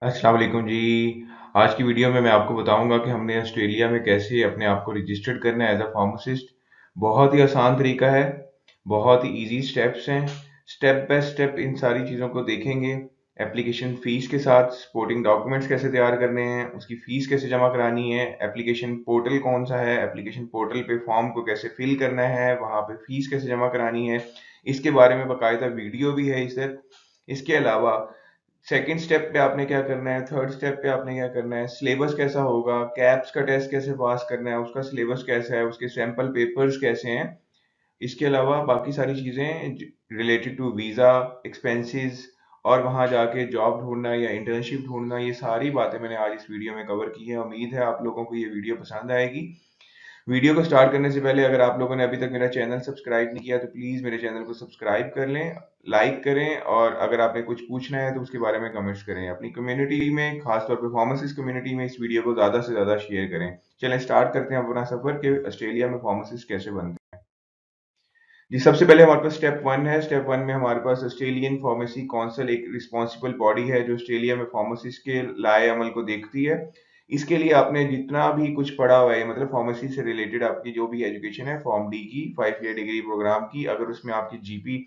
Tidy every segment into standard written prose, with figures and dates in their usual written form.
अस्सलाम वालेकुम जी। आज की वीडियो में मैं आपको बताऊंगा कि हमने ऑस्ट्रेलिया में कैसे अपने आप को रजिस्टर्ड करना है एज अ फार्मासिस्ट। बहुत ही आसान तरीका है, बहुत ही इजी स्टेप्स हैं। स्टेप बाय स्टेप इन सारी चीज़ों को देखेंगे। एप्लीकेशन फ़ीस के साथ सपोर्टिंग डॉक्यूमेंट्स कैसे तैयार करने हैं, उसकी फ़ीस कैसे जमा करानी है, एप्लीकेशन पोर्टल कौन सा है, एप्लीकेशन पोर्टल पे फॉर्म को कैसे फिल करना है, वहाँ पे फ़ीस कैसे जमा करानी है, इसके बारे में बाकायदा वीडियो भी है इधर। इसके अलावा सेकंड स्टेप पे आपने क्या करना है, थर्ड स्टेप पे आपने क्या करना है, सिलेबस कैसा होगा, कैप्स का टेस्ट कैसे पास करना है, उसका सिलेबस कैसा है, उसके सैंपल पेपर्स कैसे हैं। इसके अलावा बाकी सारी चीज़ें रिलेटेड टू वीज़ा, एक्सपेंसेस और वहाँ जाके जॉब ढूंढना या इंटर्नशिप ढूंढना, ये सारी बातें मैंने आज इस वीडियो में कवर की है। उम्मीद है आप लोगों को ये वीडियो पसंद आएगी। वीडियो को स्टार्ट करने से पहले अगर आप लोगों ने अभी तक मेरा चैनल सब्सक्राइब नहीं किया तो प्लीज़ मेरे चैनल को सब्सक्राइब कर लें, लाइक करें और अगर आपने कुछ पूछना है तो उसके बारे में कमेंट्स करें। अपनी कम्युनिटी में, खासतौर पे फार्मासिस्ट कम्युनिटी में, इस वीडियो को ज़्यादा से ज़्यादा शेयर करें। चलें स्टार्ट करते हैं अपना सफ़र कि ऑस्ट्रेलिया में फार्मासिस्ट कैसे बनते हैं। जी, सबसे पहले हमारे पास स्टेप 1 है। स्टेप 1 में हमारे पास ऑस्ट्रेलियन फार्मेसी काउंसिल एक रिस्पॉन्सिबल बॉडी है जो ऑस्ट्रेलिया में फार्मासिस्ट के लाए अमल को देखती है। इसके लिए आपने जितना भी कुछ पढ़ा हुआ है, मतलब फार्मेसी से रिलेटेड आपकी जो भी एजुकेशन है, फॉर्म डी की 5 ईयर डिग्री प्रोग्राम की, अगर उसमें आपकी जीपी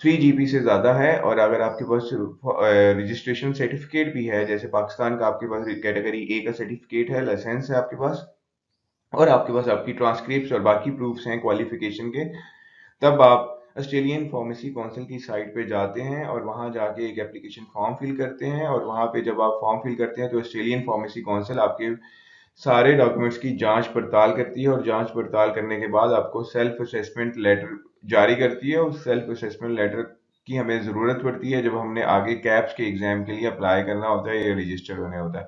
3 जीपी से ज़्यादा है और अगर आपके पास रजिस्ट्रेशन सर्टिफिकेट भी है, जैसे पाकिस्तान का आपके पास कैटेगरी ए का सर्टिफिकेट है, लाइसेंस है आपके पास और आपके पास आपकी ट्रांसक्रिप्ट्स और बाकी प्रूफ्स हैं क्वालिफिकेशन के, तब आप ऑस्ट्रेलियन फार्मेसी काउंसिल की साइट पे जाते हैं और वहाँ जाके एक एप्लीकेशन फॉर्म फिल करते हैं और वहाँ पे जब आप फॉर्म फिल करते हैं तो ऑस्ट्रेलियन फार्मेसी काउंसिल आपके सारे डॉक्यूमेंट्स की जांच पड़ताल करती है और जांच पड़ताल करने के बाद आपको सेल्फ असेसमेंट लेटर जारी करती है। उस सेल्फ असेसमेंट लेटर की हमें ज़रूरत पड़ती है जब हमने आगे कैप्स के एग्जाम के लिए अप्लाई करना होता है या रजिस्टर होने होता है।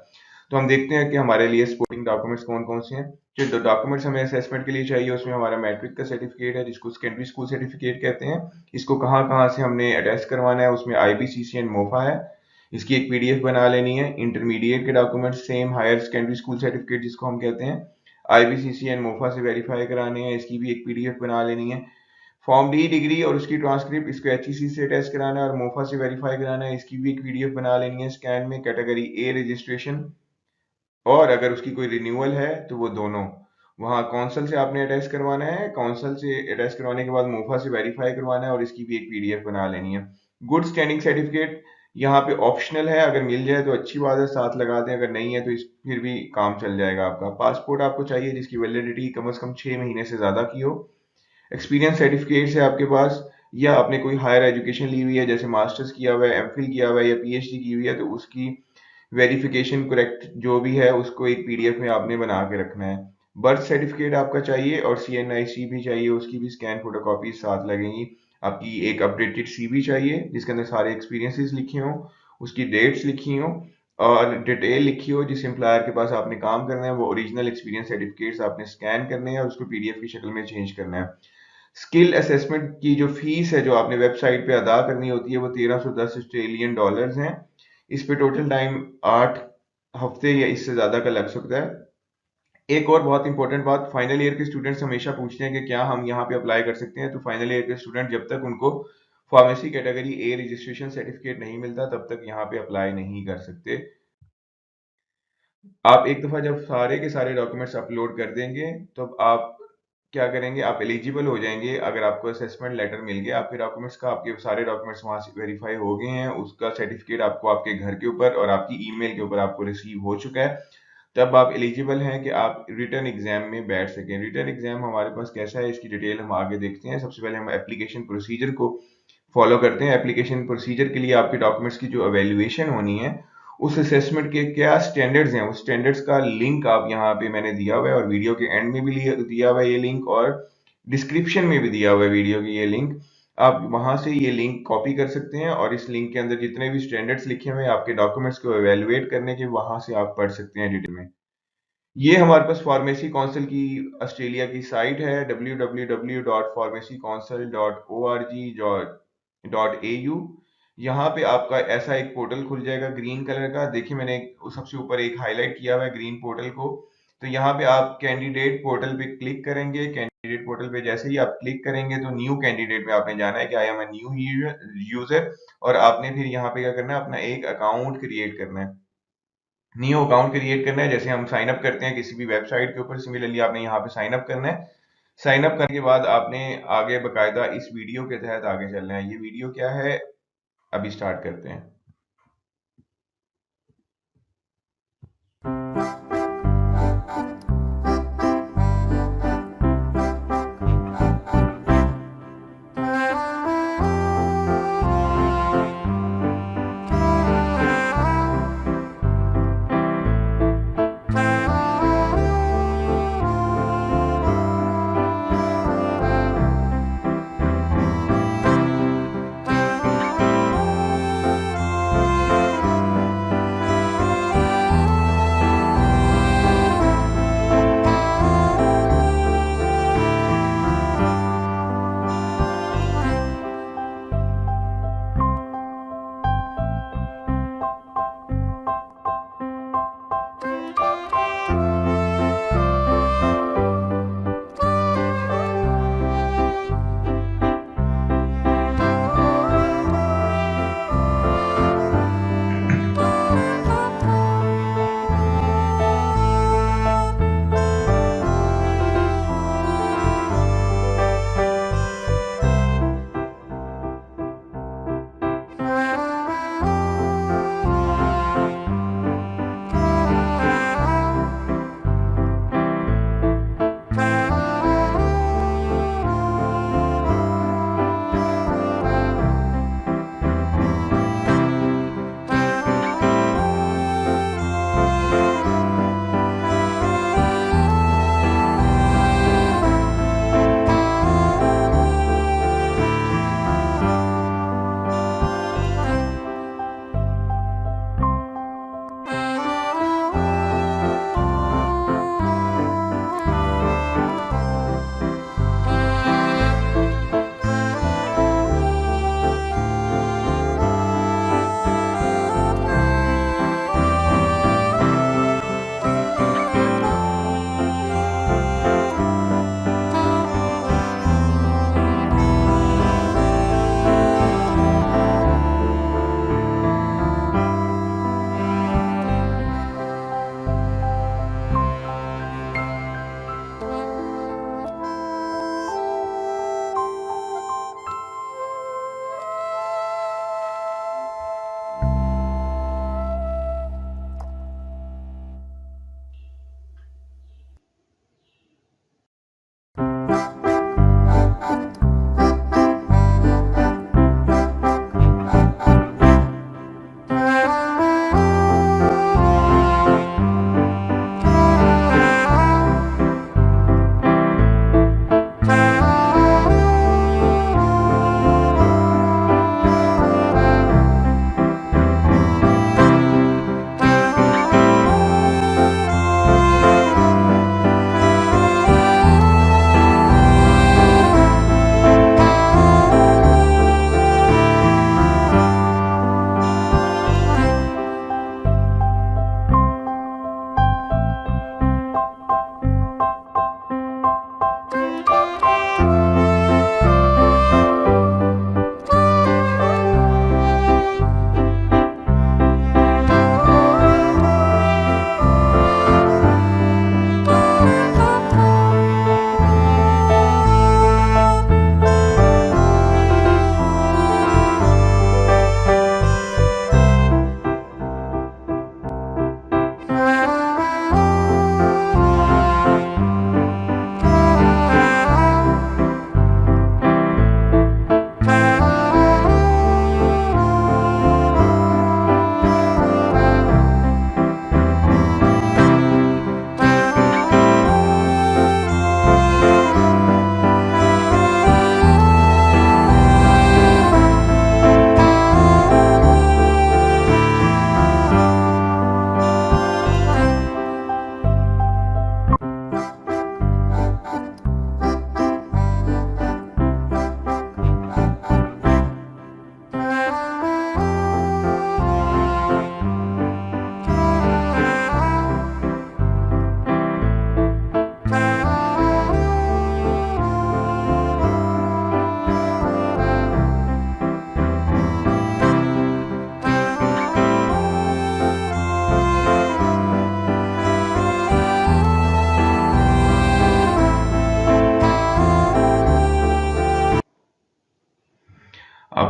तो हम देखते हैं कि हमारे लिए सपोर्टिंग डॉक्यूमेंट्स कौन कौन से हैं। जो डॉक्यूमेंट्स हमें असेसमेंट के लिए चाहिए उसमें हमारा मैट्रिक का सर्टिफिकेट है जिसको सेकेंडरी स्कूल सर्टिफिकेट कहते हैं। इसको कहाँ कहाँ से हमने अटैच करवाना है, उसमें आईबीसीसी एंड मोफा है, इसकी एक पीडीएफ बना लेनी है। इंटरमीडिएट के document same, higher secondary school certificate जिसको हम कहते हैं, आईबीसीसी एंड मोफा से वेरीफाई कराने हैं, इसकी भी एक पीडीएफ बना लेनी है। फॉर्म डी डिग्री और उसकी ट्रांसक्रिप्ट इसको एचईसी से अटैच कराना है और मोफा से वेरीफाई कराना है, इसकी भी एक पीडीएफ बना लेनी है स्कैन में। कैटेगरी ए रजिस्ट्रेशन और अगर उसकी कोई रिन्यूअल है तो वो दोनों वहाँ कौंसल से आपने अटैच करवाना है, कौंसल से अटैच करवाने के बाद मोफा से वेरीफाई करवाना है और इसकी भी एक पीडीएफ बना लेनी है। गुड स्टैंडिंग सर्टिफिकेट यहाँ पे ऑप्शनल है, अगर मिल जाए तो अच्छी बात है, साथ लगा दें, अगर नहीं है तो इस फिर भी काम चल जाएगा आपका। पासपोर्ट आपको चाहिए जिसकी वैलिडिटी कम से कम 6 महीने से ज़्यादा की हो। एक्सपीरियंस सर्टिफिकेट है आपके पास या आपने कोई हायर एजुकेशन ली हुई है, जैसे मास्टर्स किया हुआ है, एमफिल किया हुआ है या पीएचडी की हुई है, तो उसकी वेरिफिकेशन करेक्ट जो भी है उसको एक पीडीएफ में आपने बना के रखना है। बर्थ सर्टिफिकेट आपका चाहिए और सीएनआईसी भी चाहिए, उसकी भी स्कैन फोटोकॉपी साथ लगेंगी। आपकी एक अपडेटेड सीवी चाहिए जिसके अंदर सारे एक्सपीरियंसेस लिखे हों, उसकी डेट्स लिखी हों और डिटेल लिखी हो जिस एम्प्लॉयर के पास आपने काम करना है, वो ओरिजिनल एक्सपीरियंस सर्टिफिकेट्स आपने स्कैन करने हैं और उसको पीडीएफ की शक्ल में चेंज करना है। स्किल असेसमेंट की जो फीस है जो आपने वेबसाइट पे अदा करनी होती है वो 1310 ऑस्ट्रेलियन डॉलर्स हैं। इस पे टोटल टाइम 8 हफ्ते या इससे ज़्यादा का लग सकता है। एक और बहुत इंपॉर्टेंट बात, फाइनल ईयर के स्टूडेंट्स हमेशा पूछते हैं कि क्या हम यहाँ पे अप्लाई कर सकते हैं, तो फाइनल ईयर के स्टूडेंट जब तक उनको pharmacy category A registration certificate नहीं मिलता तब तक यहाँ पे अप्लाई नहीं कर सकते। आप एक दफ़ा जब सारे के सारे डॉक्यूमेंट्स अपलोड कर देंगे तो आप क्या करेंगे, आप एलिजिबल हो जाएंगे। अगर आपको असेसमेंट लेटर मिल गया, आपके डॉक्यूमेंट्स का, आपके सारे डॉक्यूमेंट्स वहां से वेरीफाई हो गए हैं, उसका सर्टिफिकेट आपको आपके घर के ऊपर और आपकी ईमेल के ऊपर आपको रिसीव हो चुका है, तब आप एलिजिबल हैं कि आप रिटर्न एग्जाम में बैठ सकें। रिटर्न एग्जाम हमारे पास कैसा है इसकी डिटेल हम आगे देखते हैं। सबसे पहले हम एप्लीकेशन प्रोसीजर को फॉलो करते हैं। एप्लीकेशन प्रोसीजर के लिए आपके डॉक्यूमेंट्स की जो एवेल्युएशन होनी है, उस असेसमेंट के क्या स्टैंडर्ड्स हैं, उस स्टैंडर्ड्स का लिंक आप यहाँ पे मैंने दिया हुआ है और वीडियो के एंड में भी दिया हुआ है ये लिंक और डिस्क्रिप्शन में भी दिया हुआ है वीडियो की ये लिंक। आप वहां से ये लिंक कॉपी कर सकते हैं और इस लिंक के अंदर जितने भी स्टैंडर्ड्स लिखे हुए हैं आपके डॉक्यूमेंट्स को एवेलुएट करने के, वहां से आप पढ़ सकते हैं डिटेल में। ये हमारे पास फार्मेसी काउंसिल की ऑस्ट्रेलिया की साइट है www.pharmacycouncil.org.au। यहाँ पे आपका ऐसा एक पोर्टल खुल जाएगा ग्रीन कलर का, देखिए मैंने सबसे ऊपर एक हाईलाइट किया हुआ है ग्रीन पोर्टल को। तो यहाँ पे आप कैंडिडेट पोर्टल पे क्लिक करेंगे। कैंडिडेट पोर्टल पे जैसे ही आप क्लिक करेंगे तो न्यू कैंडिडेट में आपने जाना है कि I am a new user और आपने फिर यहाँ पे क्या करना है, अपना एक अकाउंट क्रिएट करना है। न्यू अकाउंट क्रिएट करना है, जैसे हम साइन अप करते हैं किसी भी वेबसाइट के ऊपर, सिमिलरली आपने यहाँ पे साइन अप करना है। साइन अप करने के बाद आपने आगे बकायदा इस वीडियो के तहत आगे चलना है। ये वीडियो क्या है, अभी स्टार्ट करते हैं।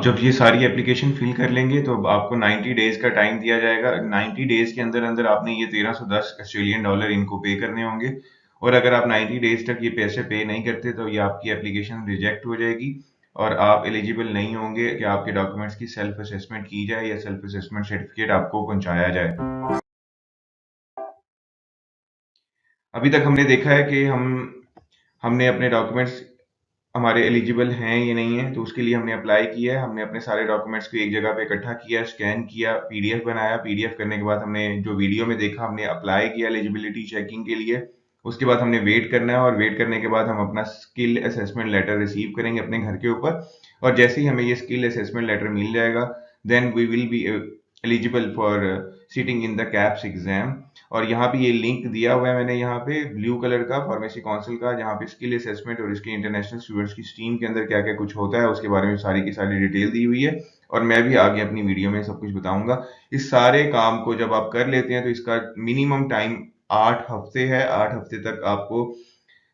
जब ये सारी एप्लीकेशन फिल कर लेंगे तो अब आपको 90 डेज का टाइम दिया जाएगा। 90 डेज के अंदर अंदर आपने ये 1310 ऑस्ट्रेलियन डॉलर इनको पे करने होंगे, और अगर आप 90 डेज तक ये पैसे पे नहीं करते तो ये आपकी एप्लीकेशन रिजेक्ट हो जाएगी और आप एलिजिबल नहीं होंगे कि आपके डॉक्यूमेंट्स की सेल्फ असेसमेंट की जाए या सेल्फ असेसमेंट सर्टिफिकेट आपको पहुंचाया जाए। अभी तक हमने देखा है कि हमने अपने डॉक्यूमेंट्स हमारे एलिजिबल हैं या नहीं है, तो उसके लिए हमने अप्लाई किया है। हमने अपने सारे डॉक्यूमेंट्स को एक जगह पे इकट्ठा किया, स्कैन किया, पीडीएफ बनाया। पीडीएफ करने के बाद हमने जो वीडियो में देखा हमने अप्लाई किया एलिजिबिलिटी चेकिंग के लिए। उसके बाद हमने वेट करना है, और वेट करने के बाद हम अपना स्किल असेसमेंट लेटर रिसीव करेंगे अपने घर के ऊपर। और जैसे ही हमें ये स्किल असेसमेंट लेटर मिल जाएगा, then we will be eligible for sitting in the CAPS exam. और यहाँ पे ये लिंक दिया हुआ है मैंने यहाँ पे ब्लू कलर का, फार्मेसी काउंसिल का, जहाँ पे स्किल असेसमेंट और इसके इंटरनेशनल स्टूडेंट्स की स्ट्रीम के अंदर क्या क्या कुछ होता है उसके बारे में सारी की सारी डिटेल दी हुई है। और मैं भी आगे अपनी वीडियो में सब कुछ बताऊंगा। इस सारे काम को जब आप कर लेते हैं तो इसका मिनिमम टाइम 8 हफ्ते है। 8 हफ्ते तक आपको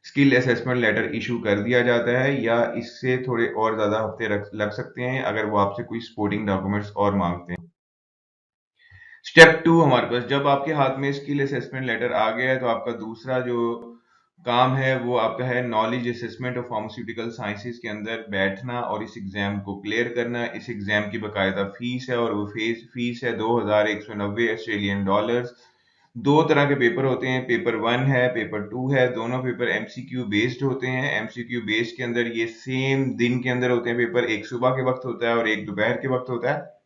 स्किल असेसमेंट लेटर इशू कर दिया जाता है, या इससे थोड़े और ज्यादा हफ्ते लग सकते हैं अगर वो आपसे कोई सपोर्टिंग डॉक्यूमेंट्स और मांगते हैं। स्टेप 2 हमारे पास, जब आपके हाथ में स्किल असेसमेंट लेटर आ गया है तो आपका दूसरा जो काम है वो आपका है knowledge assessment of pharmaceutical sciences के अंदर बैठना और इस एग्जाम को क्लियर करना। इस एग्जाम की बकायदा फीस है, और वो फीस है 2190 ऑस्ट्रेलियन डॉलर्स। दो तरह के पेपर होते हैं, पेपर 1 है, पेपर 2 है। दोनों पेपर एमसीक्यू बेस्ड होते हैं। एमसीक्यू बेस्ड के अंदर ये सेम दिन के अंदर होते हैं पेपर। एक सुबह के वक्त होता है और एक दोपहर के वक्त होता है।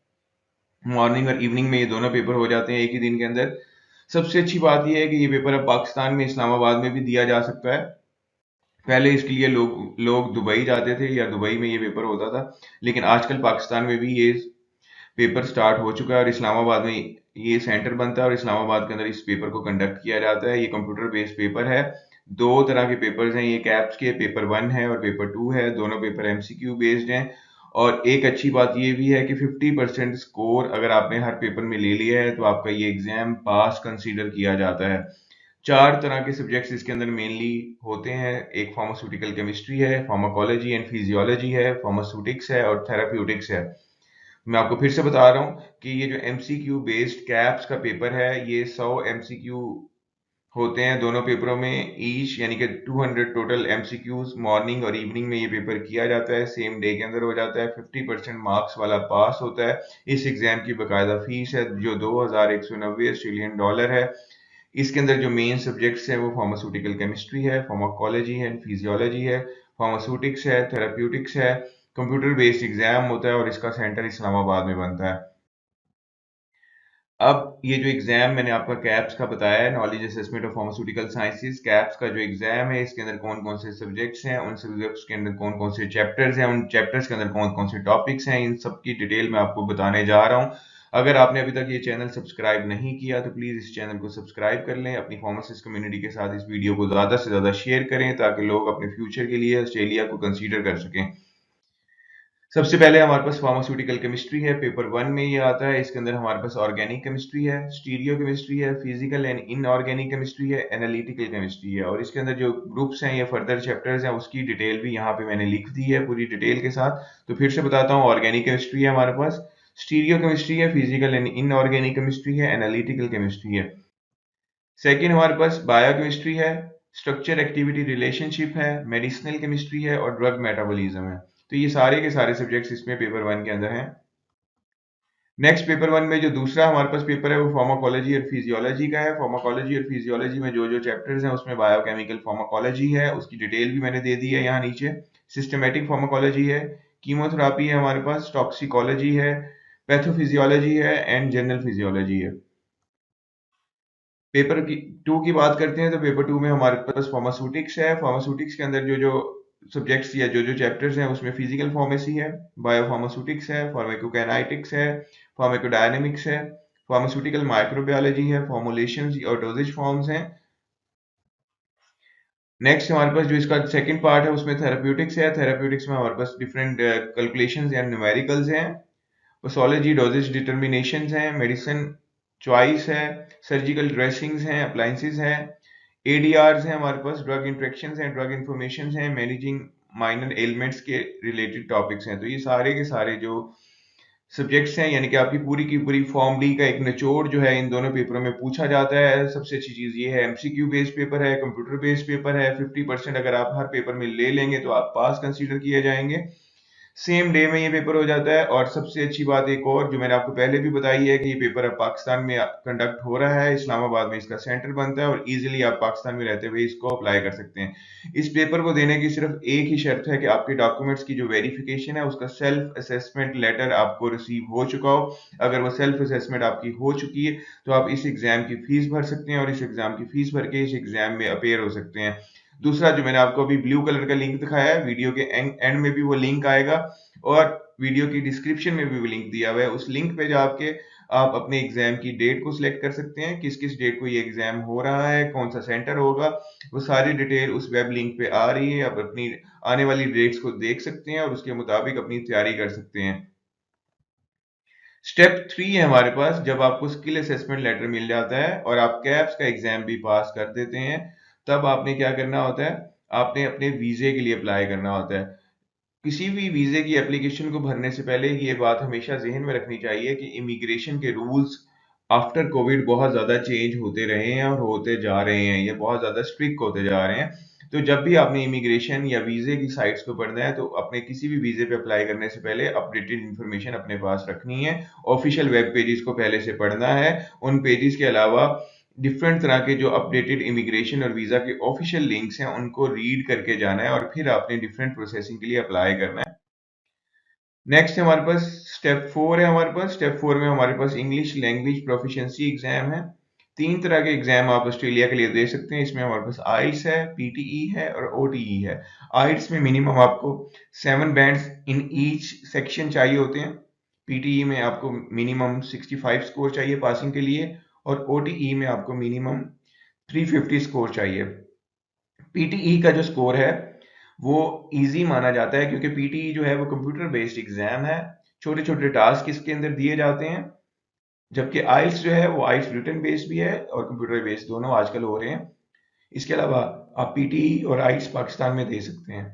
मॉर्निंग और इवनिंग में ये दोनों पेपर हो जाते हैं एक ही दिन के अंदर। सबसे अच्छी बात यह है कि ये पेपर अब पाकिस्तान में इस्लामाबाद में भी दिया जा सकता है। पहले इसके लिए लोग लोग दुबई जाते थे या दुबई में ये पेपर होता था, लेकिन आजकल पाकिस्तान में भी ये पेपर स्टार्ट हो चुका है और इस्लामाबाद में ये सेंटर बनता है और इस्लामाबाद के अंदर इस पेपर को कंडक्ट किया जाता है। ये कंप्यूटर बेस्ड पेपर है। दो तरह के पेपर्स हैं ये कैप्स के, पेपर 1 है और पेपर 2 है। दोनों पेपर एमसीक्यू बेस्ड हैं। और एक अच्छी बात ये भी है कि 50% स्कोर अगर आपने हर पेपर में ले लिया है तो आपका ये एग्जाम पास कंसीडर किया जाता है। 4 तरह के सब्जेक्ट्स इसके अंदर मेनली होते हैं। एक फार्मास्यूटिकल केमिस्ट्री है, फार्माकोलॉजी एंड फिजियोलॉजी है, फार्मास्यूटिक्स है और थेराप्यूटिक्स है। मैं आपको फिर से बता रहा हूँ कि ये जो एमसीक्यू बेस्ड कैप्स का पेपर है ये 100 एमसीक्यू होते हैं दोनों पेपरों में ईच, यानी कि 200 टोटल एमसीक्यूज मॉर्निंग और इवनिंग में ये पेपर किया जाता है, सेम डे के अंदर हो जाता है। 50% मार्क्स वाला पास होता है। इस एग्जाम की बकायदा फीस है जो 2190 ऑस्ट्रेलियन डॉलर है। इसके अंदर जो मेन सब्जेक्ट्स हैं वो फार्मास्यूटिकल केमिस्ट्री है, फार्माकोलॉजी है, फिजियोलॉजी है, फार्मास्यूटिक्स है, थेराप्यूटिक्स है। कंप्यूटर बेस्ड एग्जाम होता है और इसका सेंटर इस्लामाबाद में बनता है। अब ये जो एग्जाम मैंने आपका कैप्स का बताया है, knowledge assessment of pharmaceutical sciences, caps का जो एग्जाम है इसके अंदर कौन कौन से सब्जेक्ट्स हैं, उन सब्जेक्ट्स के अंदर कौन कौन से चैप्टर्स हैं, उन चैप्टर्स के अंदर कौन कौन से टॉपिक्स हैं, इन सब की डिटेल मैं आपको बताने जा रहा हूँ। अगर आपने अभी तक ये चैनल सब्सक्राइब नहीं किया तो प्लीज इस चैनल को सब्सक्राइब कर लें। अपनी फार्मासिस्ट कम्युनिटी के साथ इस वीडियो को ज्यादा से ज्यादा शेयर करें ताकि लोग अपने फ्यूचर के लिए ऑस्ट्रेलिया को कंसीडर कर सकें। सबसे पहले हमारे पास फार्मास्यूटिकल केमिस्ट्री है, पेपर 1 में ये आता है। इसके अंदर हमारे पास ऑर्गेनिक केमिस्ट्री है, स्टीरियो केमिस्ट्री है, फिजिकल एंड इनऑर्गेनिक केमिस्ट्री है, एनालिटिकल केमिस्ट्री है। और इसके अंदर जो ग्रुप्स हैं या फर्दर चैप्टर्स हैं उसकी डिटेल भी यहाँ पे मैंने लिख दी है पूरी डिटेल के साथ। तो फिर से बताता हूँ, ऑर्गेनिक केमिस्ट्री है हमारे पास, स्टीरियो केमिस्ट्री है, फिजिकल एंड इनऑर्गेनिक केमिस्ट्री है, एनालिटिकल केमिस्ट्री है। सेकेंड हमारे पास बायोकेमिस्ट्री है, स्ट्रक्चर एक्टिविटी रिलेशनशिप है, मेडिसिनल केमिस्ट्री है और ड्रग मेटाबॉलिज्म है। तो ये सारे के सारे सब्जेक्ट्स इसमें पेपर 1 के अंदर हैं। नेक्स्ट पेपर 1 में जो दूसरा हमारे पास पेपर है वो फार्माकोलॉजी और फिजियोलॉजी का है। फार्माकोलॉजी और फिजियोलॉजी में जो जो चैप्टर्स हैं उसमें बायोकेमिकल फार्माकोलॉजी है, उसकी डिटेल भी मैंने दे दी है यहाँ नीचे। सिस्टमेटिक फार्माकोलॉजी है, कीमोथेरापी है हमारे पास, टॉक्सिकोलॉजी है, पैथोफिजियोलॉजी है एंड जनरल फिजियोलॉजी है। पेपर की 2 की बात करते हैं तो पेपर 2 में हमारे पास फार्मास्यूटिक्स है। फार्मास्यूटिक्स के अंदर जो जो सब्जेक्ट्स या जो जो चैप्टर्स हैं उसमें फिजिकल फार्मेसी है, बायोफार्मास्यूटिक्स है, फार्माकोकाइनेटिक्स है, फार्माकोडायनेमिक्स है, फार्मास्यूटिकल माइक्रोबायोलॉजी है, फॉर्मुलेशंस और डोजेज फॉर्म्स हैं। नेक्स्ट हमारे पास जो इसका सेकंड पार्ट है उसमें थेराप्यूटिक्स है। थेराप्यूटिक्स में हमारे पास डिफरेंट कैलकुलेशंस एंड न्यूमेरिकल्स हैं, पैथोलॉजी डोजेज डिटर्मिनेशंस हैं, मेडिसिन चॉइस है, सर्जिकल ड्रेसिंग्स हैं, अप्लायंसेस हैं, एडीआरस हैं हमारे पास, ड्रग इंटरेक्शंस हैं, ड्रग इंफॉर्मेशन हैं, मैनेजिंग माइनर एलिमेंट्स के रिलेटेड टॉपिक्स हैं। तो ये सारे के सारे जो सब्जेक्ट्स हैं, यानी कि आपकी पूरी की पूरी फॉर्म डी का एक निचोड़ जो है इन दोनों पेपरों में पूछा जाता है। सबसे अच्छी चीज ये है, एमसीक्यू बेस्ड पेपर है, कंप्यूटर बेस्ड पेपर है। 50% अगर आप हर पेपर में ले लेंगे तो आप पास कंसीडर किए जाएंगे। सेम डे में ये पेपर हो जाता है। और सबसे अच्छी बात एक और जो मैंने आपको पहले भी बताई है कि ये पेपर अब पाकिस्तान में कंडक्ट हो रहा है, इस्लामाबाद में इसका सेंटर बनता है और इजीली आप पाकिस्तान में रहते हुए इसको अप्लाई कर सकते हैं। इस पेपर को देने की सिर्फ एक ही शर्त है कि आपके डॉक्यूमेंट्स की जो वेरिफिकेशन है उसका सेल्फ असेसमेंट लेटर आपको रिसीव हो चुका हो। अगर वो सेल्फ असेसमेंट आपकी हो चुकी है तो आप इस एग्जाम की फीस भर सकते हैं और इस एग्जाम की फीस भर के इस एग्जाम में अपेयर हो सकते हैं। दूसरा, जो मैंने आपको अभी ब्लू कलर का लिंक दिखाया है, वीडियो के एंड में भी वो लिंक आएगा और वीडियो की डिस्क्रिप्शन में भी वो लिंक दिया हुआ है। उस लिंक पे जाके आप अपने एग्जाम की डेट को सिलेक्ट कर सकते हैं, किस किस डेट को ये एग्जाम हो रहा है, कौन सा सेंटर होगा, वो सारी डिटेल उस वेब लिंक पे आ रही है। आप अपनी आने वाली डेट्स को देख सकते हैं और उसके मुताबिक अपनी तैयारी कर सकते हैं। स्टेप 3 है हमारे पास, जब आपको स्किल असेसमेंट लेटर मिल जाता है और आप कैप्स का एग्जाम भी पास कर देते हैं, तब आपने क्या करना होता है, आपने अपने वीजे के लिए अप्लाई करना होता है। किसी भी वीजे की एप्लीकेशन को भरने से पहले ये बात हमेशा जहन में रखनी चाहिए कि इमिग्रेशन के रूल्स आफ्टर कोविड बहुत ज़्यादा चेंज होते रहे हैं और होते जा रहे हैं, ये बहुत ज़्यादा स्ट्रिक्ट होते जा रहे हैं। तो जब भी आपने इमिग्रेशन या वीजे की साइट्स को पढ़ना है तो अपने किसी भी वीजे पे अप्लाई करने से पहले अपडेटेड इन्फॉर्मेशन अपने पास रखनी है। ऑफिशियल वेब पेजेस को पहले से पढ़ना है। उन पेजेस के अलावा डिफरेंट तरह के जो अपडेटेड इमिग्रेशन और वीजा के ऑफिशियल लिंक्स हैं उनको रीड करके जाना है और फिर आपने डिफरेंट प्रोसेसिंग के लिए अप्लाई करना है। नेक्स्ट हमारे पास स्टेप 4 है। हमारे पास स्टेप 4 में हमारे पास इंग्लिश लैंग्वेज प्रोफिशिएंसी एग्जाम है। तीन तरह के एग्जाम आप ऑस्ट्रेलिया के लिए दे सकते हैं। इसमें हमारे पास आइल्स है, पीटीई है और ओटीई है। आइल्स में मिनिमम आपको 7 बैंड्स इन ईच सेक्शन चाहिए होते हैं। पीटीई में आपको मिनिमम 65 स्कोर चाहिए पासिंग के लिए और ओटीई में आपको मिनिमम 350 स्कोर चाहिए। पीटीई का जो स्कोर है वो इजी माना जाता है क्योंकि पीटीई जो है वो कंप्यूटर बेस्ड एग्जाम है। छोटे छोटे टास्क इसके अंदर दिए जाते हैं। जबकि आइल्स जो है वो आइल्स रिटन बेस्ड भी है और कंप्यूटर बेस्ड दोनों आजकल हो रहे हैं। इसके अलावा आप पीटीई और आइल्स पाकिस्तान में दे सकते हैं।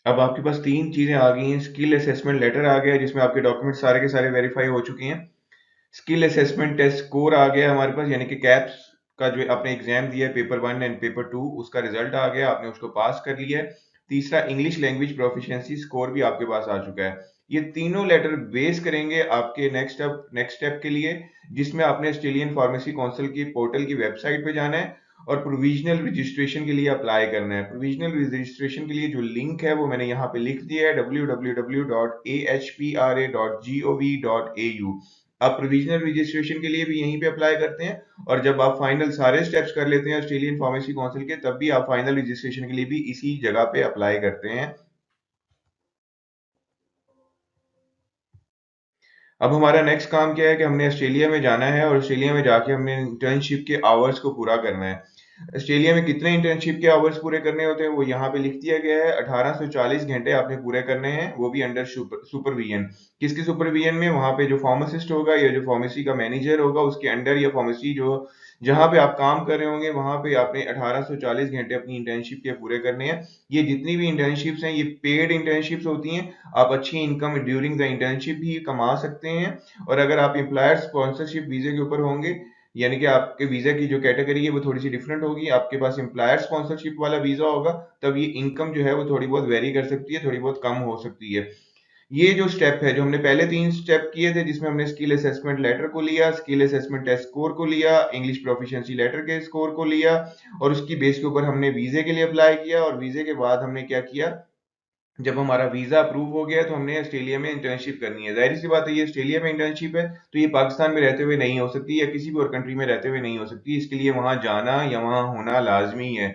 अब आपके पास तीन चीजें आ गई हैं। स्किल असेसमेंट लेटर आ गया जिसमें आपके डॉक्यूमेंट सारे के सारे वेरीफाई हो चुके हैं। स्किल असेसमेंट टेस्ट स्कोर आ गया हमारे पास, यानी कि कैप्स का जो आपने एग्जाम दिया है पेपर 1 एंड पेपर 2 उसका रिजल्ट आ गया, आपने उसको पास कर लिया है। तीसरा, इंग्लिश लैंग्वेज प्रोफिशिएंसी स्कोर भी आपके पास आ चुका है। ये तीनों लेटर बेस करेंगे आपके नेक्स्ट स्टेप के लिए, जिसमें आपने ऑस्ट्रेलियन फार्मेसी काउंसिल की पोर्टल की वेबसाइट पे जाना है और प्रोविजनल रजिस्ट्रेशन के लिए अप्लाई करना है। प्रोविजनल रजिस्ट्रेशन के लिए जो लिंक है वो मैंने यहाँ पे लिख दिया है, www.ahpra.gov.au। आप प्रोविजनल रजिस्ट्रेशन के लिए भी यहीं पे अप्लाई करते हैं और जब आप फाइनल सारे स्टेप्स कर लेते हैं ऑस्ट्रेलियन फार्मेसी काउंसिल के, तब भी आप फाइनल रजिस्ट्रेशन के लिए भी इसी जगह पे अप्लाई करते हैं। अब हमारा नेक्स्ट काम क्या है कि हमने ऑस्ट्रेलिया में जाना है और ऑस्ट्रेलिया में जाके हमने इंटर्नशिप के आवर्स को पूरा करना है। ऑस्ट्रेलिया में कितने इंटर्नशिप के आवर्स पूरे करने होते हैं वो यहाँ पे लिख दिया गया है। 1840 घंटे आपने पूरे करने हैं, वो भी अंडर सुपरविजन। किसके सुपरविजन में? वहाँ पे जो फार्मासिस्ट होगा या जो फार्मेसी का मैनेजर होगा उसके अंडर, या फार्मेसी जो जहाँ पे आप काम कर रहे होंगे वहां पे आपने 1840 घंटे अपनी इंटर्नशिप के पूरे करने हैं। ये जितनी भी इंटर्नशिप्स हैं ये पेड इंटर्नशिप्स होती हैं। आप अच्छी इनकम ड्यूरिंग द इंटर्नशिप भी कमा सकते हैं। और अगर आप एम्प्लॉयर स्पॉन्सरशिप वीजे के ऊपर होंगे, यानी कि आपके वीजा की जो कैटेगरी है वो थोड़ी सी डिफरेंट होगी, आपके पास एम्प्लॉयर स्पॉन्सरशिप वाला वीजा होगा, तब ये इनकम जो है वो थोड़ी बहुत वेरी कर सकती है, थोड़ी बहुत कम हो सकती है। ये जो स्टेप है, जो हमने पहले 3 स्टेप किए थे जिसमें हमने स्किल असेसमेंट लेटर को लिया, स्किल असेसमेंट टेस्ट स्कोर को लिया, इंग्लिश प्रोफिशिएंसी लेटर के स्कोर को लिया और उसकी बेस के ऊपर हमने वीजे के लिए अप्लाई किया और वीजे के बाद हमने क्या किया, जब हमारा वीजा अप्रूव हो गया तो हमने ऑस्ट्रेलिया में इंटर्नशिप करनी है। जाहिर सी बात है ये ऑस्ट्रेलिया में इंटर्नशिप है तो ये पाकिस्तान में रहते हुए नहीं हो सकती या किसी भी और कंट्री में रहते हुए नहीं हो सकती। इसके लिए वहां जाना या वहां होना लाजमी है।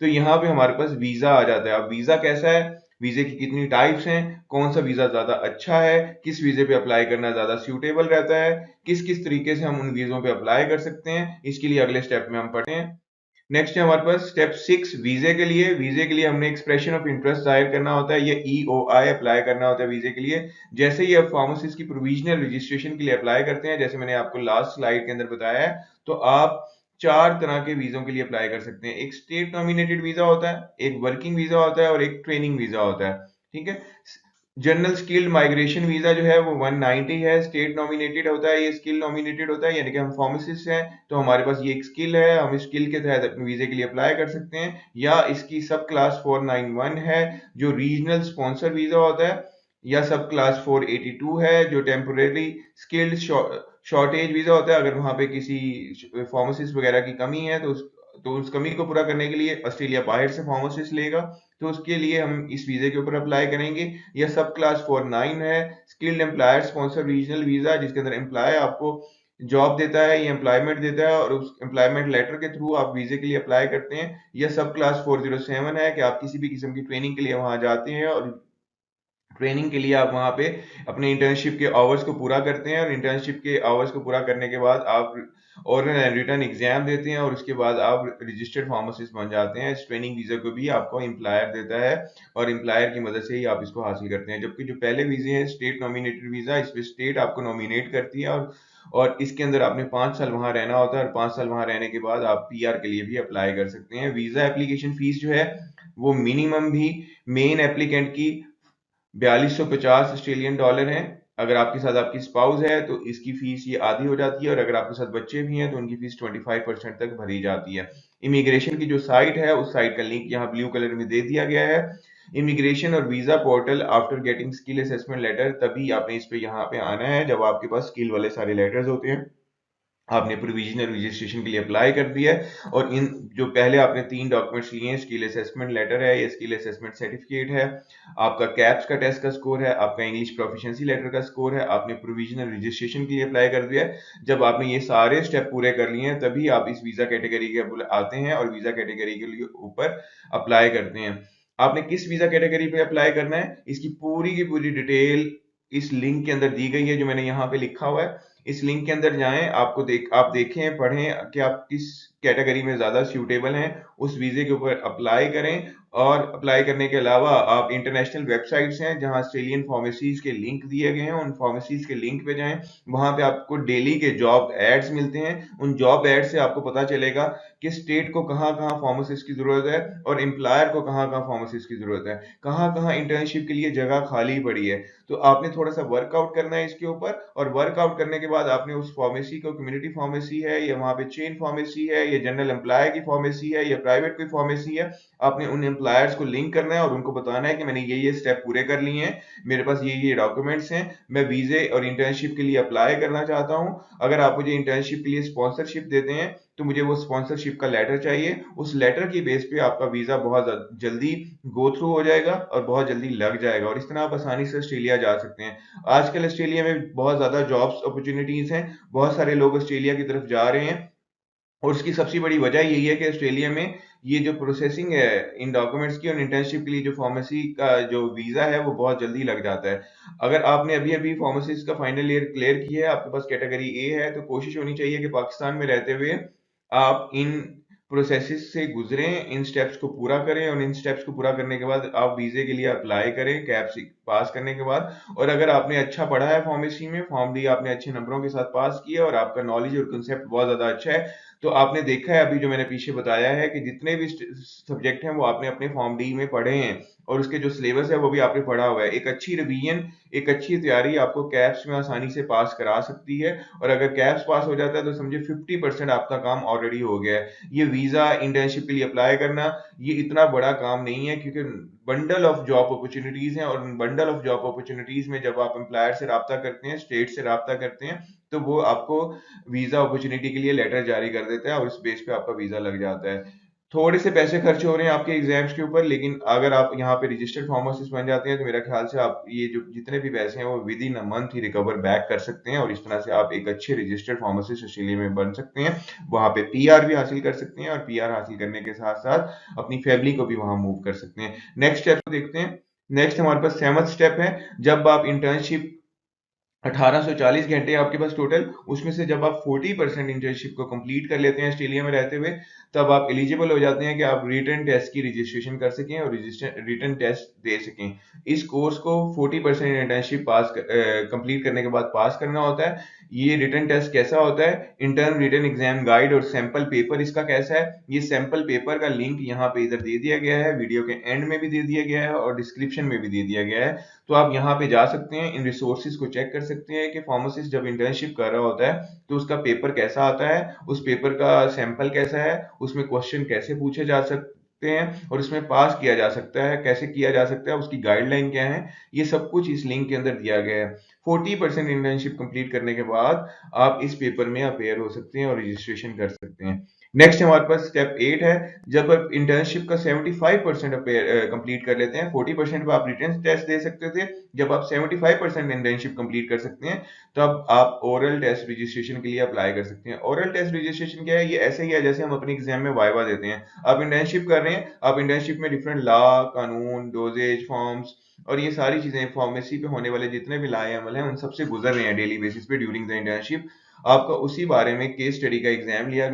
तो यहाँ पे हमारे पास वीजा आ जाता है। अब वीजा कैसा है, वीजे की कितनी टाइप्स हैं, कौन सा वीजा ज्यादा अच्छा है, किस वीजे पे अप्लाई करना ज्यादा सूटेबल रहता है, किस किस तरीके से हम उन वीजों पे अप्लाई कर सकते हैं, इसके लिए अगले स्टेप में हम पढ़ते हैं। नेक्स्ट है हमारे पास स्टेप 6 वीजे के लिए। वीजे के लिए हमने एक्सप्रेशन ऑफ इंटरेस्ट जाहिर करना होता है, ये ईओआई अप्लाई करना होता है वीजे के लिए। जैसे ही आप फार्मासिस्ट की प्रोविजनल रजिस्ट्रेशन के लिए अप्लाई करते हैं, जैसे मैंने आपको लास्ट स्लाइड के अंदर बताया है, तो आप चार तरह के वीजों के लिए अप्लाई कर सकते हैं। एक स्टेट नॉमिनेटेड वीजा होता है, एक वर्किंग वीजा होता है और एक ट्रेनिंग वीजा होता है। ठीक है। जनरल स्किल्ड माइग्रेशन वीजा जो है वो 190 है। स्टेट नॉमिनेटेड होता है, ये स्किल नॉमिनेटेड होता है, यानी कि हम फार्मासिस्ट हैं तो हमारे पास ये एक स्किल है, हम इस स्किल के तहत अपने वीजे के लिए अप्लाई कर सकते हैं। या इसकी सब क्लास 491 है जो रीजनल स्पॉन्सर वीजा होता है, या सब क्लास 482 है जो टेम्पोरेरी स्किल्ड शॉर्टेज वीजा होता है। अगर वहां पे किसी फार्मासिस्ट वगैरह की कमी है तो उस कमी को पूरा करने के लिए ऑस्ट्रेलिया बाहर से फार्मासिस्ट लेगा, तो उसके लिए हम इस वीजे के ऊपर अप्लाई करेंगे। या सब क्लास 49 है skilled employer sponsor regional visa, जिसके अंदर एम्प्लॉय आपको जॉब देता है या एम्प्लॉयमेंट देता है और उस एम्प्लॉयमेंट लेटर के थ्रू आप वीजे के लिए अप्लाई करते हैं। या सब क्लास 407 है कि आप किसी भी किस्म की ट्रेनिंग के लिए वहां जाते हैं और ट्रेनिंग के लिए आप वहां पे अपने इंटर्नशिप के आवर्स को पूरा करते हैं और इंटर्नशिप के आवर्स को पूरा करने के बाद आप ओरल एंड रिटन एग्जाम देते हैं और उसके बाद आप रजिस्टर्ड फार्मासिस्ट बन जाते हैं। इस ट्रेनिंग वीजा को भी आपको एम्प्लॉयर देता है और एम्प्लॉयर की मदद से ही आप इसको हासिल करते हैं। जबकि जो पहले वीजे हैं स्टेट नॉमिनेटेड वीजा, इसमें स्टेट आपको नॉमिनेट करती है और इसके अंदर आपने 5 साल वहां रहना होता है और 5 साल वहां रहने के बाद आप पीआर के लिए भी अप्लाई कर सकते हैं। वीजा एप्लीकेशन फीस जो है वो मिनिमम भी मेन एप्लीकेंट की 4250 ऑस्ट्रेलियन डॉलर है। अगर आपके साथ आपकी स्पाउस है तो इसकी फीस ये आधी हो जाती है और अगर आपके साथ बच्चे भी हैं तो उनकी फीस 25% तक भरी जाती है। इमिग्रेशन की जो साइट है उस साइट का लिंक यहाँ ब्लू कलर में दे दिया गया है। इमिग्रेशन और visa portal after getting skill assessment letter, तभी आपने इस पे यहाँ पे आना है जब आपके पास स्किल वाले सारे लेटर्स होते हैं, आपने प्रोविजनल रजिस्ट्रेशन के लिए अप्लाई कर दिया है। और इन जो पहले आपने 3 डॉक्यूमेंट्स लिए हैं, स्किल असेसमेंट लेटर है या स्किल असेसमेंट सर्टिफिकेट है, आपका कैप्स का टेस्ट का स्कोर है, आपका इंग्लिश प्रोफिशिएंसी लेटर का स्कोर है, आपने प्रोविजनल रजिस्ट्रेशन के लिए अप्लाई कर दिया है। जब आपने ये सारे स्टेप पूरे कर लिए हैं तभी आप इस वीजा कैटेगरी के आते हैं और वीजा कैटेगरी के लिए ऊपर अप्लाई करते हैं। आपने किस वीजा कैटेगरी पे अप्लाई करना है इसकी पूरी की पूरी डिटेल इस लिंक के अंदर दी गई है जो मैंने यहाँ पे लिखा हुआ है। इस लिंक के अंदर जाएं, आप देखें पढ़ें कि आप किस कैटेगरी में ज्यादा सूटेबल हैं, उस वीजे के ऊपर अप्लाई करें। और अप्लाई करने के अलावा आप इंटरनेशनल वेबसाइट्स हैं जहां ऑस्ट्रेलियन फार्मेसीज के लिंक दिए गए हैं, उन फार्मेसीज के लिंक पे जाएं। वहां पे आपको डेली के जॉब एड्स मिलते हैं, उन जॉब एड से आपको पता चलेगा कि स्टेट को कहाँ कहाँ फार्मासिस्ट की जरूरत है और एम्प्लॉयर को कहाँ कहाँ फार्मासिस्ट की जरूरत है, कहाँ कहाँ इंटर्नशिप के लिए जगह खाली पड़ी है। तो आपने थोड़ा सा वर्कआउट करना है इसके ऊपर, और वर्कआउट करने के बाद आपने उस फार्मेसी को, कम्युनिटी फार्मेसी है या वहां पे चेन फार्मेसी है या जनरल एम्प्लॉय की फार्मेसी है या प्राइवेट कोई फार्मेसी है, आपने उन एम्प्लॉयर्स को लिंक करना है और उनको बताना है कि मैंने ये स्टेप पूरे कर लिए हैं, मेरे पास ये डॉक्यूमेंट्स हैं, मैं वीजे और इंटर्नशिप के लिए अप्लाई करना चाहता हूँ। अगर आप मुझे इंटर्नशिप के लिए स्पॉन्सरशिप देते हैं तो मुझे वो स्पॉन्सरशिप का लेटर चाहिए। उस लेटर की बेस पे आपका वीजा बहुत जल्दी गो थ्रू हो जाएगा और बहुत जल्दी लग जाएगा और इस तरह आप आसानी से ऑस्ट्रेलिया जा सकते हैं। आजकल ऑस्ट्रेलिया में बहुत ज्यादा जॉब्स अपॉर्चुनिटीज हैं, बहुत सारे लोग ऑस्ट्रेलिया की तरफ जा रहे हैं और उसकी सबसे बड़ी वजह यही है कि ऑस्ट्रेलिया में ये जो प्रोसेसिंग है इन डॉक्यूमेंट्स की और इंटर्नशिप के लिए जो फार्मेसी का जो वीजा है वो बहुत जल्दी लग जाता है। अगर आपने अभी अभी फार्मेसिस्ट का फाइनल ईयर क्लियर किया है, आपके पास कैटेगरी ए है, तो कोशिश होनी चाहिए कि पाकिस्तान में रहते हुए आप इन प्रोसेसेस से गुजरें, इन स्टेप्स को पूरा करें और इन स्टेप्स को पूरा करने के बाद आप वीजे के लिए अप्लाई करें कैप्स पास करने के बाद। और अगर आपने अच्छा पढ़ा है फार्मेसी में, फॉर्म डी आपने अच्छे नंबरों के साथ पास किया और आपका नॉलेज और कंसेप्ट बहुत ज्यादा अच्छा है, तो आपने देखा है अभी जो मैंने पीछे बताया है कि जितने भी सब्जेक्ट हैं वो आपने अपने फॉर्म डी में पढ़े हैं और उसके जो सिलेबस है वो भी आपने पढ़ा हुआ है। एक अच्छी रिवीजन, एक अच्छी तैयारी आपको कैप्स में आसानी से पास करा सकती है और अगर कैप्स पास हो जाता है तो समझे 50% आपका काम ऑलरेडी हो गया है। ये वीजा इंटर्नशिप के लिए अप्लाई करना ये इतना बड़ा काम नहीं है, क्योंकि बंडल ऑफ जॉब अपॉर्चुनिटीज हैं और बंडल ऑफ जॉब अपॉर्चुनिटीज में जब आप एम्प्लॉयर से राब्ता करते हैं, स्टेट से राब्ता करते हैं, तो वो आपको वीजा अपॉर्चुनिटी के लिए लेटर जारी कर देता है और उस बेस पे आपका वीजा लग जाता है। थोड़े से पैसे खर्च हो रहे हैं आपके एग्जाम्स के ऊपर, लेकिन अगर आप यहाँ पे रजिस्टर्ड फार्मासिस्ट बन जाते हैं तो मेरा ख्याल से आप ये जो जितने भी पैसे हैं वो with in a month he recover back कर सकते हैं और इस तरह से आप एक अच्छे रजिस्टर्ड फार्मासिस्ट ऑस्ट्रेलिया में बन सकते हैं। वहां पे पीआर भी हासिल कर सकते हैं और पीआर हासिल करने के साथ साथ अपनी फैमिली को भी वहां मूव कर सकते हैं। नेक्स्ट स्टेप देखते हैं। नेक्स्ट हमारे पास 7वां स्टेप है, जब आप इंटर्नशिप 1840 घंटे आपके पास टोटल, उसमें से जब आप 40% इंटर्नशिप को कंप्लीट कर लेते हैं ऑस्ट्रेलिया में रहते हुए, तब आप एलिजिबल हो जाते हैं कि आप रिटन टेस्ट की रजिस्ट्रेशन कर सकें और रिटन टेस्ट दे सकें। इस कोर्स को 40% इंटर्नशिप पास कंप्लीट करने के बाद पास करना होता है। ये रिटन टेस्ट कैसा होता है, इंटर्न रिटन एग्जाम गाइड और सैंपल पेपर इसका कैसा है, ये सैंपल पेपर का लिंक यहाँ पे इधर दे दिया गया है, वीडियो के एंड में भी दे दिया गया है और डिस्क्रिप्शन में भी दे दिया गया है। तो आप यहाँ पे जा सकते हैं, इन रिसोर्सेज को चेक कर सकते हैं कि फार्मासिस्ट जब इंटर्नशिप कर रहा होता है तो उसका पेपर कैसा आता है, उस पेपर का सैंपल कैसा है, उसमें क्वेश्चन कैसे पूछे जा सकते हैं और उसमें पास किया जा सकता है, कैसे किया जा सकता है, उसकी गाइडलाइन क्या है, ये सब कुछ इस लिंक के अंदर दिया गया है। 40% इंटर्नशिप कंप्लीट करने के बाद आप इस पेपर में अपेयर हो सकते हैं और रजिस्ट्रेशन कर सकते हैं। नेक्स्ट हमारे पास स्टेप 8 है। जब आप इंटर्नशिप का 75% कंप्लीट कर लेते हैं, 40% पे आप रिटन टेस्ट दे सकते थे, जब आप 75% इंटर्नशिप कंप्लीट कर सकते हैं तब आप ओरल टेस्ट रजिस्ट्रेशन के लिए अप्लाई कर सकते हैं। ओरल टेस्ट रजिस्ट्रेशन क्या है, ये ऐसे ही है जैसे हम अपने एग्जाम में वाइवा देते हैं। आप इंटर्नशिप कर रहे हैं, आप इंटर्नशिप में डिफरेंट लॉ, कानून, डोजेज फॉर्म्स और ये सारी चीजें फार्मेसी पे होने वाले जितने भी लाए अमल हैं उन सबसे गुजर रहे हैं डेली बेसिस पे ड्यूरिंग द इंटर्नशिप। आपका उसी बारे में केस स्टडी का एग्जाम लिया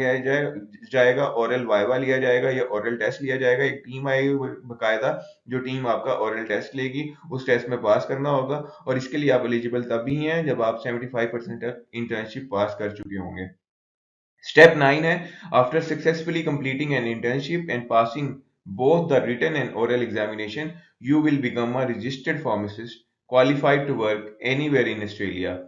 जाएगा, ओरल वाइवा लिया जाएगा या ओरल टेस्ट लिया जाएगा। एक टीम आएगी बकायदा, जो टीम आपका ओरल टेस्ट लेगी, उस टेस्ट में पास करना होगा और इसके लिए आप एलिजिबल तभी हैं जब आप 75% तक इंटर्नशिप पास कर चुके होंगे। स्टेप 9 है, after successfully completing an internship and passing both the written and oral examination, you will become a registered pharmacist qualified to work anywhere in Australia।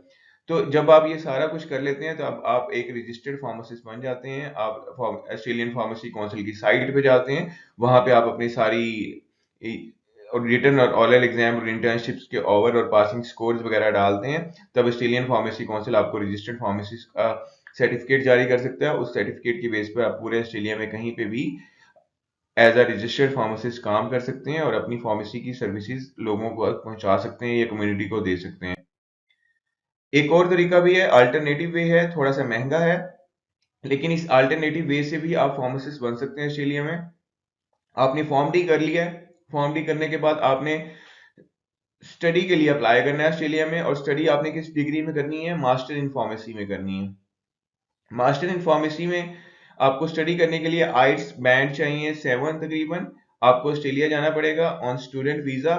तो जब आप ये सारा कुछ कर लेते हैं तो अब आप एक रजिस्टर्ड फार्मासिस्ट बन जाते हैं। आप ऑस्ट्रेलियन फार्मेसी काउंसिल की साइट पे जाते हैं, वहां पे आप अपनी सारी और रिटन और ओरल एग्जाम और इंटर्नशिप्स के ओवर और पासिंग स्कोर्स वगैरह डालते हैं, तब ऑस्ट्रेलियन फार्मेसी काउंसिल आपको रजिस्टर्ड फार्मासिस्ट का सर्टिफिकेट जारी कर सकता है। उस सर्टिफिकेट की बेस पर आप पूरे ऑस्ट्रेलिया में कहीं पे भी एज अ रजिस्टर्ड फार्मासिस्ट काम कर सकते हैं और अपनी फार्मेसी की सर्विसेज लोगों को पहुंचा सकते हैं या कम्युनिटी को दे सकते हैं। एक और तरीका भी है, अल्टरनेटिव वे है, थोड़ा सा महंगा है, लेकिन इस अल्टरनेटिव वे से भी आप फार्मासिस्ट बन सकते हैं ऑस्ट्रेलिया में। आपने फॉर्म डी कर लिया है, फॉर्म डी करने के बाद आपने स्टडी के लिए अप्लाई करना है ऑस्ट्रेलिया में, और स्टडी आपने किस डिग्री में करनी है, मास्टर इन फार्मेसी में करनी है। मास्टर इन फार्मेसी में आपको स्टडी करने के लिए आइट्स बैंड चाहिए 7 तकरीबन। आपको ऑस्ट्रेलिया जाना पड़ेगा ऑन स्टूडेंट वीजा।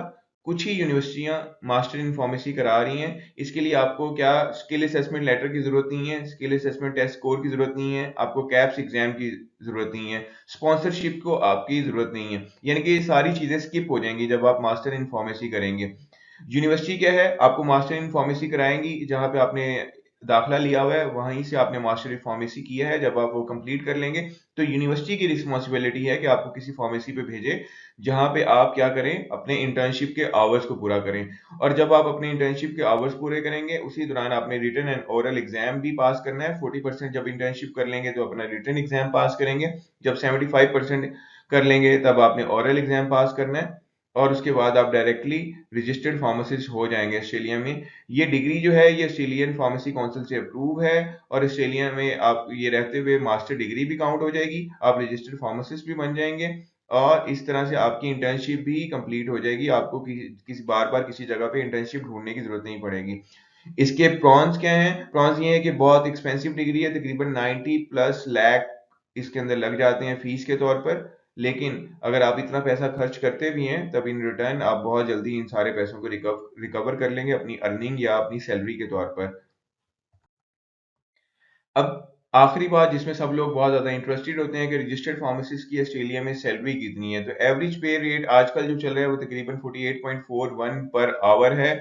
कुछ ही यूनिवर्सिटियां मास्टर इन फार्मेसी करा रही हैं। इसके लिए आपको क्या स्किल असेसमेंट लेटर की जरूरत नहीं है, स्किल असेसमेंट टेस्ट स्कोर की जरूरत नहीं है, आपको कैप्स एग्जाम की जरूरत नहीं है, स्पॉन्सरशिप को आपकी जरूरत नहीं है। यानी कि ये सारी चीजें स्किप हो जाएंगी जब आप मास्टर इन फार्मेसी करेंगे। यूनिवर्सिटी क्या है, आपको मास्टर इन फार्मेसी कराएंगी जहां पे आपने दाखिला लिया हुआ है, वहीं से आपने मास्टर इन फार्मेसी किया है। जब आप वो कंप्लीट कर लेंगे तो यूनिवर्सिटी की रिस्पॉन्सिबिलिटी है कि आपको किसी फार्मेसी पे भेजे जहां पे आप क्या करें, अपने इंटर्नशिप के आवर्स को पूरा करें। और जब आप अपने इंटर्नशिप के आवर्स पूरे करेंगे उसी दौरान आपने रिटन एंड ओरल एग्जाम भी पास करना है। 40% जब इंटर्नशिप कर लेंगे तो अपना रिटन एग्जाम पास करेंगे, जब 75% कर लेंगे तब आपने ओरल एग्जाम पास करना है और उसके बाद आप डायरेक्टली रजिस्टर्ड फार्मासिस्ट हो जाएंगे ऑस्ट्रेलिया में। ये डिग्री जो है ये ऑस्ट्रेलियन फार्मेसी काउंसिल से अप्रूव है और ऑस्ट्रेलिया में आप ये रहते हुए मास्टर डिग्री भी काउंट हो जाएगी, आप रजिस्टर्ड फार्मासिस्ट भी बन जाएंगे और इस तरह से आपकी इंटर्नशिप भी कंप्लीट हो जाएगी। आपको किसी बार बार किसी जगह पे इंटर्नशिप ढूंढने की जरूरत नहीं पड़ेगी। इसके प्रॉन्स क्या हैं, प्रॉन्स ये है कि बहुत एक्सपेंसिव डिग्री है, तकरीबन 90+ लाख इसके अंदर लग जाते हैं फीस के तौर पर। लेकिन अगर आप इतना पैसा खर्च करते भी हैं तब इन रिटर्न आप बहुत जल्दी इन सारे पैसों को रिकवर कर लेंगे अपनी अर्निंग या अपनी सैलरी के तौर पर। अब आखिरी बात जिसमें सब लोग बहुत ज्यादा इंटरेस्टेड होते हैं कि रजिस्टर्ड फार्मासिस्ट की ऑस्ट्रेलिया में सैलरी कितनी है। तो एवरेज पे रेट आजकल जो चल रहा है वो तकरीबन 48.41 पर आवर है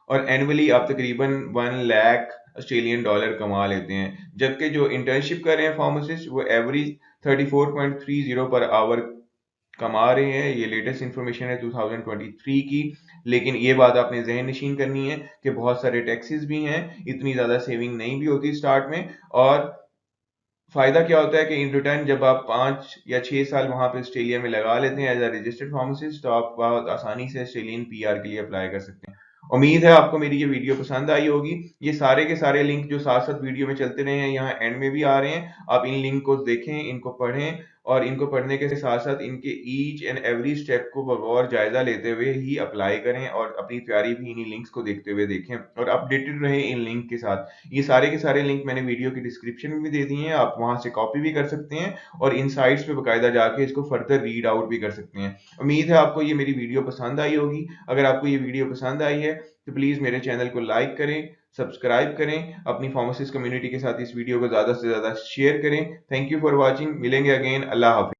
और एनुअली आप तकरीबन 1 लाख ऑस्ट्रेलियन डॉलर कमा लेते हैं। जबकि जो इंटर्नशिप कर रहे हैं फार्मासिस्ट वो एवरेज 34.30 पर आवर कमा रहे हैं। ये लेटेस्ट इंफॉर्मेशन है 2023 की। लेकिन ये बात आपने जहन नशीन करनी है कि बहुत सारे टैक्सेस भी हैं, इतनी ज्यादा सेविंग नहीं भी होती स्टार्ट में। और फायदा क्या होता है कि इन रिटर्न जब आप 5 या 6 साल वहां पे ऑस्ट्रेलिया में लगा लेते हैं एज अ रजिस्टर्ड फार्मासिस्ट तो आप बहुत आसानी से ऑस्ट्रेलियन पीआर के लिए अप्लाई कर सकते हैं। उम्मीद है आपको मेरी ये वीडियो पसंद आई होगी। ये सारे के सारे लिंक जो साथ साथ वीडियो में चलते रहे हैं यहाँ एंड में भी आ रहे हैं, आप इन लिंक को देखें, इनको पढ़ें और इनको पढ़ने के साथ साथ इनके ईच एंड एवरी स्टेप को बगौर जायजा लेते हुए ही अप्लाई करें और अपनी तैयारी भी इन्हीं लिंक्स को देखते हुए देखें और अपडेटेड रहें इन लिंक के साथ। ये सारे के सारे लिंक मैंने वीडियो की डिस्क्रिप्शन में भी दे दिए हैं, आप वहां से कॉपी भी कर सकते हैं और इन साइट्स पे बकायदा जाके इसको फर्दर रीड आउट भी कर सकते हैं। उम्मीद है आपको ये मेरी वीडियो पसंद आई होगी। अगर आपको ये वीडियो पसंद आई है तो प्लीज मेरे चैनल को लाइक करें, सब्सक्राइब करें, अपनी फार्मासिस्ट कम्युनिटी के साथ इस वीडियो को ज़्यादा से ज़्यादा शेयर करें। Thank you for watching. मिलेंगे अगेन। अल्लाह हाफिज़।